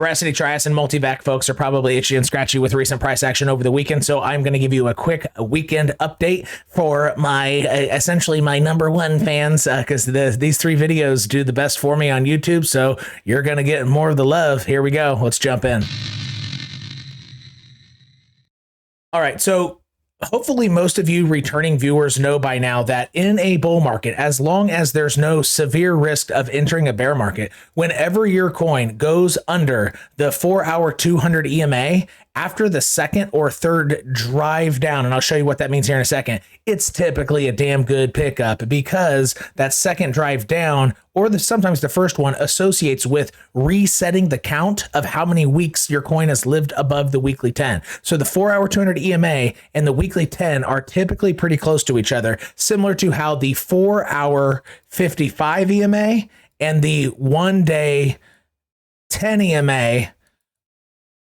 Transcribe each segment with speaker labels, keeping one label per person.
Speaker 1: Verasity, Trias, and Multivac folks are probably itchy and scratchy with recent price action over the weekend, so I'm going to give you a quick weekend update for my essentially my #1 fans, because these 3 videos do the best for me on YouTube, so you're going to get more of the love. Here we go. Let's jump in. All right, so hopefully most of you returning viewers know by now that in a bull market, as long as there's no severe risk of entering a bear market, whenever your coin goes under the 4-hour 200 EMA, after the second or third drive down, and I'll show you what that means here in a second, it's typically a damn good pickup, because that second drive down, or sometimes the first one, associates with resetting the count of how many weeks your coin has lived above the weekly 10. So the 4-hour 200 EMA and the weekly 10 are typically pretty close to each other, similar to how the 4-hour 55 EMA and the 1-day 10 EMA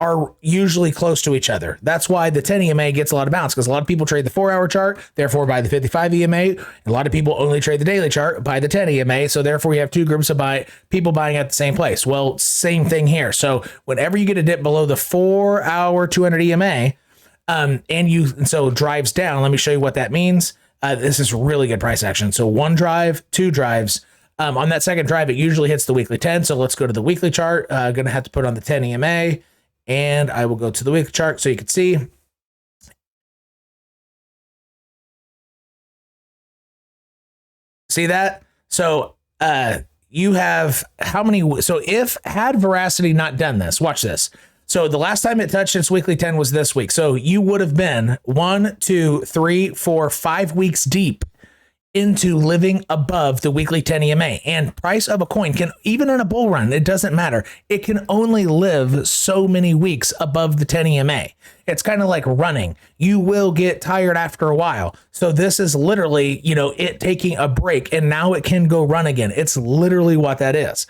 Speaker 1: are usually close to each other. That's why the 10 EMA gets a lot of bounce, because a lot of people trade the 4-hour chart, therefore buy the 55 EMA. And a lot of people only trade the daily chart, buy the 10 EMA. So therefore you have 2 groups of people buying at the same place. Well, same thing here. So whenever you get a dip below the 4-hour 200 EMA, so drives down, let me show you what that means. This is really good price action. So 1 drive, 2 drives. On that second drive, it usually hits the weekly 10. So let's go to the weekly chart. Going to have to put on the 10 EMA. And I will go to the weekly chart so you can see. See that? So you have how many? So had Verasity not done this, watch this. So the last time it touched its weekly 10 was this week. So you would have been 1, 2, 3, 4, 5 weeks deep into living above the weekly 10 EMA. And price of a coin can, even in a bull run, it doesn't matter. It can only live so many weeks above the 10 EMA. It's kind of like running. You will get tired after a while. So this is literally, it taking a break, and now it can go run again. It's literally what that is.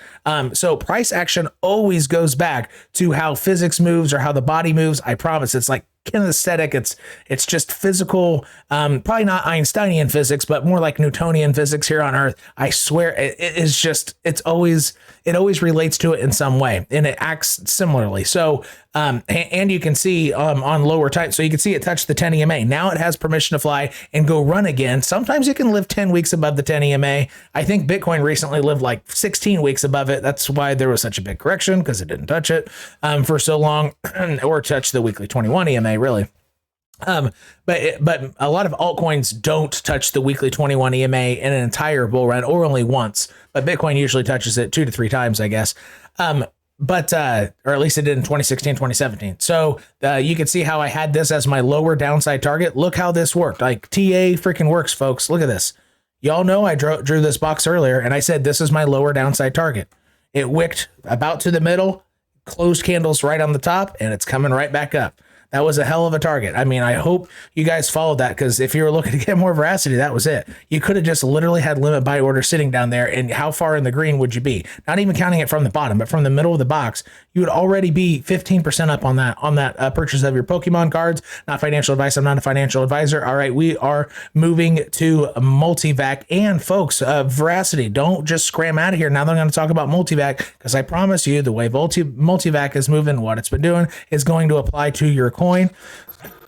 Speaker 1: So price action always goes back to how physics moves or how the body moves. I promise. It's like kinesthetic. It's just physical, probably not Einsteinian physics, but more like Newtonian physics here on Earth. I swear it always relates to it in some way, and it acts similarly. So, and you can see on lower type, so you can see it touch the 10 EMA. Now it has permission to fly and go run again. Sometimes it can live 10 weeks above the 10 EMA. I think Bitcoin recently lived like 16 weeks above it. That's why there was such a big correction, because it didn't touch it for so long, or touch the weekly 21 EMA really. But a lot of altcoins don't touch the weekly 21 EMA in an entire bull run, or only once. But Bitcoin usually touches it 2 to 3 times, I guess. Or at least it did in 2016, 2017. So you can see how I had this as my lower downside target. Look how this worked. Like TA freaking works, folks. Look at this. Y'all know I drew this box earlier, and I said this is my lower downside target. It wicked about to the middle, closed candles right on the top, and it's coming right back up. That was a hell of a target. I mean, I hope you guys followed that, because if you were looking to get more Verasity, that was it. You could have just literally had limit buy order sitting down there, and how far in the green would you be? Not even counting it from the bottom, but from the middle of the box, you would already be 15% up on that purchase of your Pokemon cards. Not financial advice. I'm not a financial advisor. All right, we are moving to Multivac, and folks, Verasity. Don't just scram out of here now that I'm going to talk about Multivac, because I promise you, the way Multivac is moving, what it's been doing, is going to apply to your coin.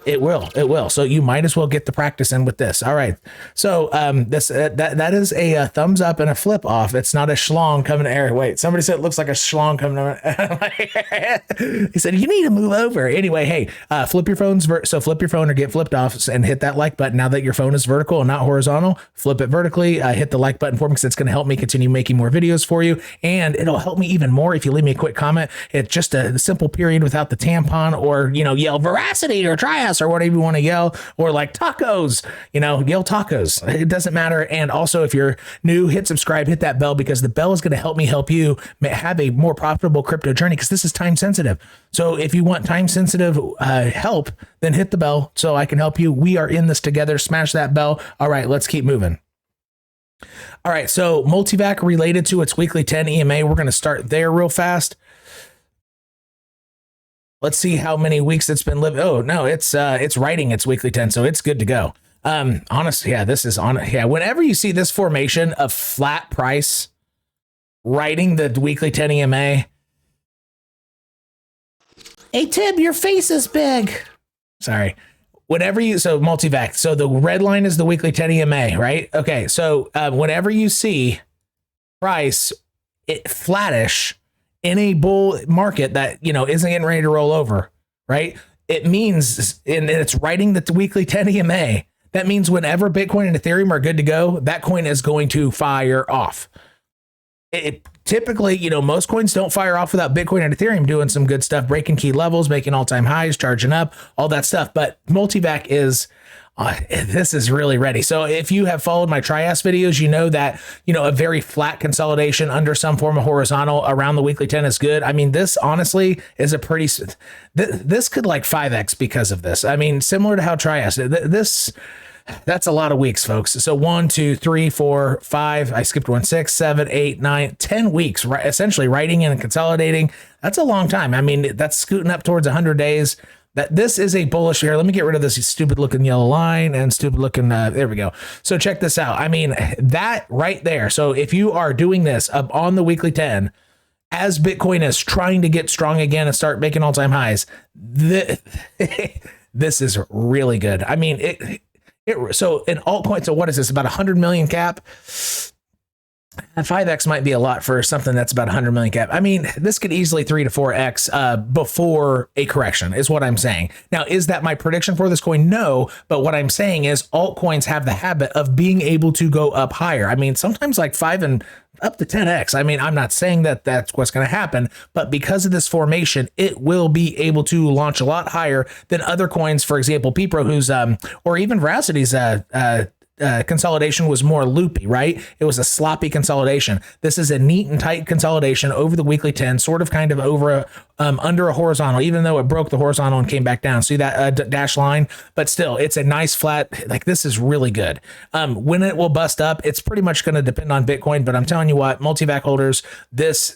Speaker 1: It will. So you might as well get the practice in with this. All right. So that is a thumbs up and a flip off. It's not a schlong coming to air. Wait, somebody said it looks like a schlong coming to He said, you need to move over. Anyway, hey, flip your phones. So flip your phone or get flipped off and hit that like button. Now that your phone is vertical and not horizontal, flip it vertically. Hit the like button for me, because it's going to help me continue making more videos for you. And it'll help me even more if you leave me a quick comment. It's just a simple period without the tampon, or, yell Verasity or Trias or whatever you want to yell, or like tacos, yell tacos. It doesn't matter. And also, if you're new, hit subscribe, hit that bell, because the bell is going to help me help you have a more profitable crypto journey, because this is time sensitive. So if you want time sensitive help, then hit the bell so I can help you. We are in this together. Smash that bell. All right, let's keep moving. All right, so Multivac related to its weekly 10 EMA. We're going to start there real fast. Let's see how many weeks it's been living. Oh no, it's writing its weekly 10, so it's good to go. Honestly, yeah, this is on. Yeah, whenever you see this formation of flat price writing the weekly 10 EMA, Hey, Tim, your face is big. Sorry. Whenever you, so Multivac, so the red line is the weekly 10 EMA, right? Okay, so whenever you see price flattish in a bull market that, you know, isn't getting ready to roll over, right? It means, and it's writing the weekly 10 EMA. That means whenever Bitcoin and Ethereum are good to go, that coin is going to fire off. It typically, you know, most coins don't fire off without Bitcoin and Ethereum doing some good stuff, breaking key levels, making all-time highs, charging up, all that stuff. But Multivac is, this is really ready. So if you have followed my Trias videos, you know that, you know, a very flat consolidation under some form of horizontal around the weekly 10 is good. I mean, this honestly is a pretty, this could like 5x because of this. I mean, similar to how Trias, that's a lot of weeks, folks. So 1, 2, 3, 4, 5. I skipped 1, 6, 7, 8, 9, 10 weeks, right? Essentially writing and consolidating. That's a long time. I mean, that's scooting up towards 100 days. That this is a bullish here. Let me get rid of this stupid looking yellow line and stupid looking. There we go. So check this out. I mean, that right there. So if you are doing this up on the weekly 10, as Bitcoin is trying to get strong again and start making all time highs, this is really good. I mean, so in altcoin, so what is this, about 100 million cap? 5x might be a lot for something that's about 100 million cap. I mean, this could easily 3 to 4x before a correction is what I'm saying. Now, is that my prediction for this coin? No, but what I'm saying is altcoins have the habit of being able to go up higher. I mean, sometimes like 5 and up to 10x. I mean, I'm not saying that that's what's going to happen, but because of this formation, it will be able to launch a lot higher than other coins. For example, Pipro, who's or even Veracity's consolidation was more loopy, right? It was a sloppy consolidation. This is a neat and tight consolidation over the weekly 10, sort of kind of over under a horizontal, even though it broke the horizontal and came back down. See that dash line? But still, it's a nice flat, like this is really good. When it will bust up, it's pretty much going to depend on Bitcoin, but I'm telling you what, Multivac holders, this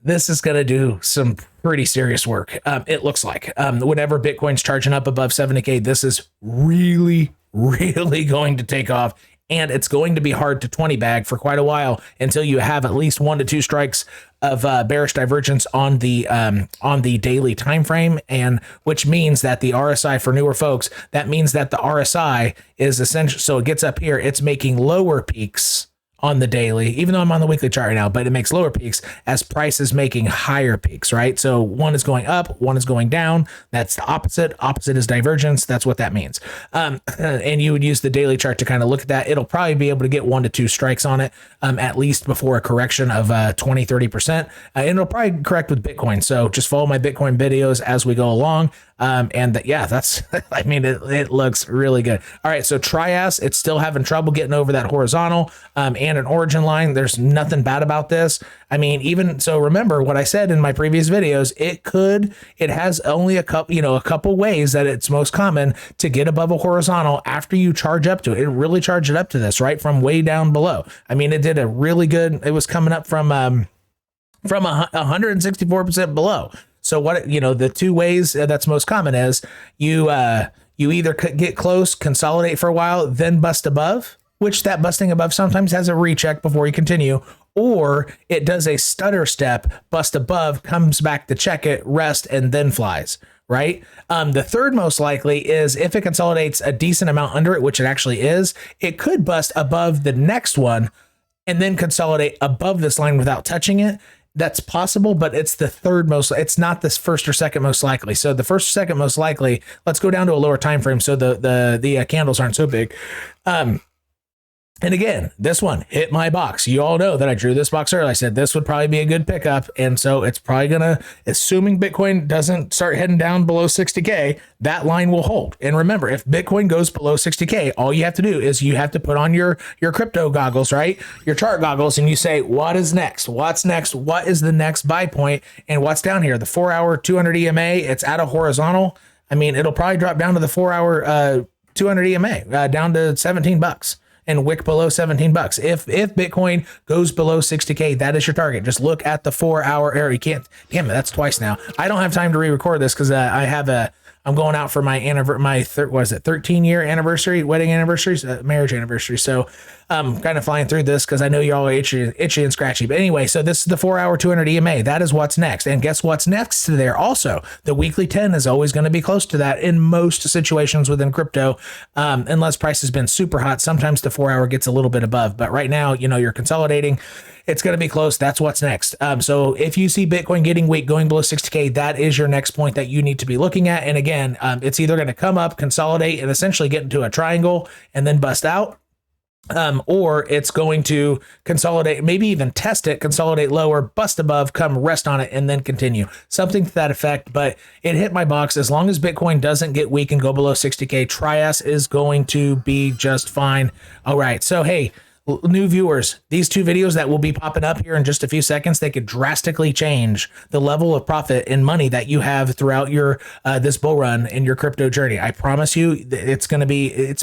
Speaker 1: is going to do some pretty serious work. It looks like whenever Bitcoin's charging up above 70K, this is really, really going to take off. And it's going to be hard to 20 bag for quite a while until you have at least 1 to 2 strikes of bearish divergence on the daily time frame, and which means that the RSI for newer folks, that means that the RSI is essential. So it gets up here, it's making lower peaks on the daily, even though I'm on the weekly chart right now, but it makes lower peaks as price is making higher peaks, right? So one is going up, one is going down. That's the opposite. Opposite is divergence. That's what that means. And you would use the daily chart to kind of look at that. It'll probably be able to get 1 to 2 strikes on it, at least before a correction of 20, 30%. And it'll probably correct with Bitcoin. So just follow my Bitcoin videos as we go along. Yeah, that's, I mean, it looks really good. All right. So Trias, it's still having trouble getting over that horizontal, and an origin line. There's nothing bad about this. I mean, even so, remember what I said in my previous videos, it has only a couple ways that it's most common to get above a horizontal after you charge up to it. It really charged it up to this, right? From way down below. I mean, it did a really good, it was coming up from 164% below. So what, the 2 ways that's most common is you either get close, consolidate for a while, then bust above, which that busting above sometimes has a recheck before you continue, or it does a stutter step, bust above, comes back to check it, rest, and then flies, right? The third most likely is if it consolidates a decent amount under it, which it actually is, it could bust above the next one and then consolidate above this line without touching it. That's possible, but it's the third most, it's not this first or second most likely. So the first or second most likely, let's go down to a lower time frame so the candles aren't so big. And again, this one hit my box. You all know that I drew this box earlier. I said this would probably be a good pickup. And so it's probably going to, assuming Bitcoin doesn't start heading down below 60K, that line will hold. And remember, if Bitcoin goes below 60K, all you have to do is you have to put on your crypto goggles, right? Your chart goggles, and you say, what is next? What's next? What is the next buy point? And what's down here? The 4-hour 200 EMA, it's at a horizontal. I mean, it'll probably drop down to the 4-hour 200 EMA, down to $17. And wick below $17. If Bitcoin goes below 60K, that is your target. Just look at the 4-hour area. You can't, damn it, that's twice now. I don't have time to re-record this because I'm I'm going out for my what is it, 13-year anniversary, wedding anniversaries, marriage anniversary. So I'm kind of flying through this because I know y'all are itchy and scratchy. But anyway, so this is the 4-hour 200 EMA. That is what's next. And guess what's next to there also? The weekly 10 is always going to be close to that in most situations within crypto, unless price has been super hot. Sometimes the 4-hour gets a little bit above. But right now, you're consolidating. It's going to be close. That's what's next. So if you see Bitcoin getting weak, going below 60K, that is your next point that you need to be looking at. And again, it's either going to come up, consolidate, and essentially get into a triangle and then bust out. Or it's going to consolidate, maybe even test it, consolidate lower, bust above, come rest on it, and then continue. Something to that effect, but it hit my box. As long as Bitcoin doesn't get weak and go below 60K, Trias is going to be just fine. All right, so hey, new viewers, these 2 videos that will be popping up here in just a few seconds, they could drastically change the level of profit and money that you have throughout your this bull run in your crypto journey. I promise you, it's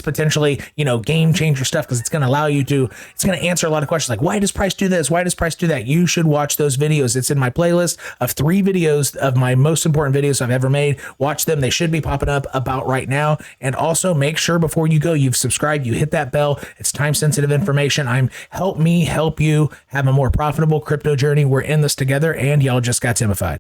Speaker 1: potentially game changer stuff, because it's going to answer a lot of questions like, why does price do this? Why does price do that? You should watch those videos. It's in my playlist of 3 videos of my most important videos I've ever made. Watch them. They should be popping up about right now. And also make sure before you go, you've subscribed, you hit that bell. It's time sensitive information. Help me help you have a more profitable crypto journey. We're in this together, and y'all just got Timified.